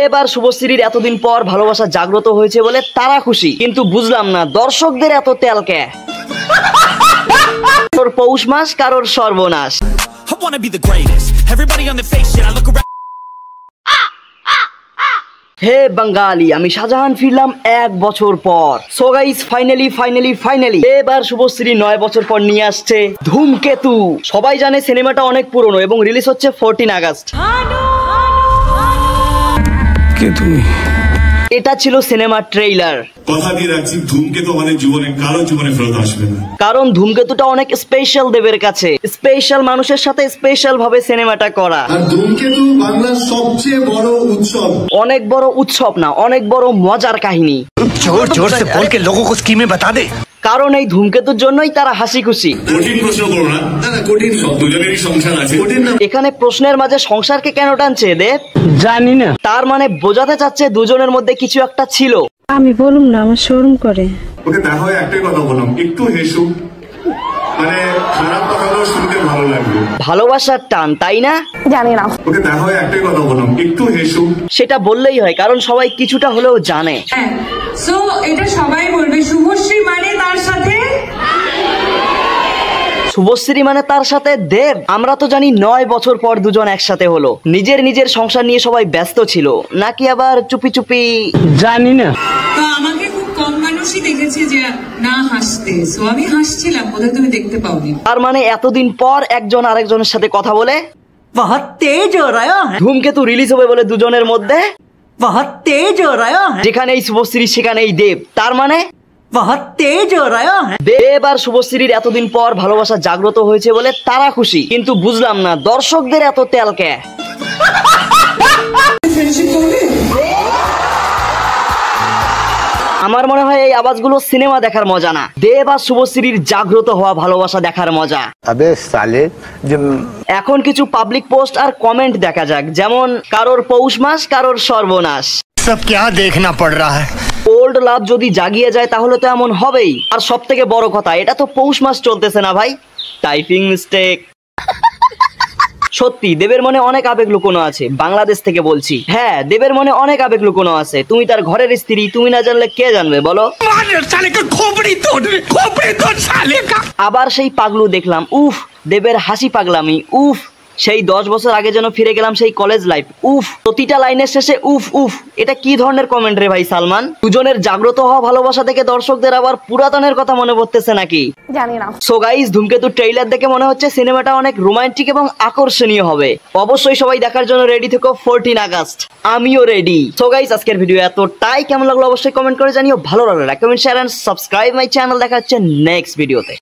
এবার শুভশ্রীর এতদিন পর ভালোবাসা জাগ্রত হয়েছে বলে তারা খুশি, কিন্তু বুঝলাম না দর্শকদের এত তেল কে। কারোর পৌষ মাস, কারোর সর্বনাশ। হে বাঙালি, আমি শাহজাহান ফিরলাম 1 বছর পর। সো গাইস, ফাইনালি এবার শুভশ্রী 9 বছর পর নিয়ে আসছে ধূমকেতু। সবাই জানে সিনেমাটা অনেক পুরনো এবং রিলিজ হচ্ছে 14 আগস্ট। এটা ছিল সিনেমার ট্রেইলার। কথা দিয়ে রাখছি, ধূমকেতু আমাদের জীবনে কারো জীবনে ফেরত আসবে না, কারণ ধূমকেতুটা অনেক স্পেশাল দেবের কাছে। স্পেশাল মানুষের সাথে স্পেশাল ভাবে সিনেমাটা করা। আর ধূমকেতু বাংলার সবচেয়ে বড় উৎসব। অনেক বড় উৎসব না, অনেক বড় মজার কাহিনী। জোর জোর সে বল কে লোগোं को স্কিমে बता दे। কারণ এই ধূমকেতুর জন্যই তারা হাসি খুশি। কঠিন প্রশ্ন করো না, না কঠিন সব, দুজনেরই সংসার আছে। কঠিন না। এখানে প্রশ্নের মাঝে সংসারকে কেন টানছে দেব জানি না। তার মানে বোঝাতে চাচ্ছে দুজনের মধ্যে কিছু একটা ছিল। আমি বলুম না, আমার শরম করে। ওকে দেখা হয় একটাই কথা বললাম, একটু হেসু, মানে খারাপ কথাগুলো শুনতে ভালো লাগবে। ভালোবাসার টান, তাই না? জানি না। ওকে দেখা হয় একটাই কথা বললাম, একটু হেসু। সেটা বললেই হয়, কারণ সবাই কিছুটা হলেও জানে। সো এটা সবাই বলবে শুভশ্রী মানে তার সাথে, শুভশ্রী মানে তার সাথে দেব। আমরা তো জানি 9 বছর পর দুজন একসাথে হলো। নিজের সংসার নিয়ে সবাই ব্যস্ত ছিল, নাকি আবার চুপি চুপি জানি না। তো আমাকে খুব কম মানুষই দেখেছে যে না হাসতে, সো আমি হাসছিলাম, বোধহয় তুমি দেখতে পাওনি। তার মানে এতদিন পর একজন আরেকজনের সাথে কথা বলে বহুত তেজ হো রহা হ্যায়। ধূমকেতু রিলিজ হবে বলে দুজনের মধ্যে বহুত তেজ হো রহা হ্যায়। যেখানেই শুভশ্রী সেখানেই দেব, তার মানে বহুত তেজ হো রহা হ্যায়। দেব আর শুভশ্রীর এতদিন পর ভালোবাসা জাগ্রত হয়েছে বলে তারা খুশি, কিন্তু বুঝলাম না দর্শকদের এত তেল কে। আমার মনে হয় এই আওয়াজগুলো সিনেমা দেখার মজা না, দেব আর শুভশ্রীর জাগ্রত হওয়া ভালোবাসা দেখার মজা। अबे साले এখন কিছু পাবলিক পোস্ট আর কমেন্ট দেখা যাক, যেমন কারোর পৌষ মাস, কারোর সর্বনাশ। सब क्या देखना पड़ रहा है। ওল্ড লাভ যদি জাগিয়ে যায় তাহলে তো এমন হবেই। আর সব থেকে বড় কথা, এটা তো পৌষ মাস চলতেছে না ভাই, টাইপিং মিস্টেক। সত্যি দেবের মনে অনেক আবেগ লুকোনো আছে, বাংলাদেশ থেকে বলছি। হ্যাঁ, দেবের মনে অনেক আবেগ লুকোনো আছে। তুমি তার ঘরের স্ত্রী, তুমি না জানলে কে জানবে বলো। আবার সেই পাগলু দেখলাম, উফ দেবের হাসি পাগলামি, উফ সেই 10 বছর আগে যেন ফিরে গেলাম সেই কলেজ লাইফ, উফ। প্রতিটা লাইনের শেষে উফ উফ। এটা কি ধরনের কমেন্ট রে ভাই সালমান? দুজনের জাগ্রত হওয়া ভালোবাসা থেকে দর্শকদের আবার পুরাতনের কথা মনে পড়তেছে নাকি জানি না। সো গাইস, ধূমকেতু ট্রেইলার দেখে মনে হচ্ছে সিনেমাটা অনেক রোমান্টিক এবং আকর্ষণীয় হবে। অবশ্যই সবাই দেখার জন্য রেডি থেকো 14 আগস্ট। আমিও রেডি। সো গাইস, আজকের ভিডিও এতটাই। কেমন লাগলো অবশ্যই কমেন্ট করে জানিও। ভালো লাগলে like, comment, share and subscribe my channel. দেখা হচ্ছে নেক্সট ভিডিওতে।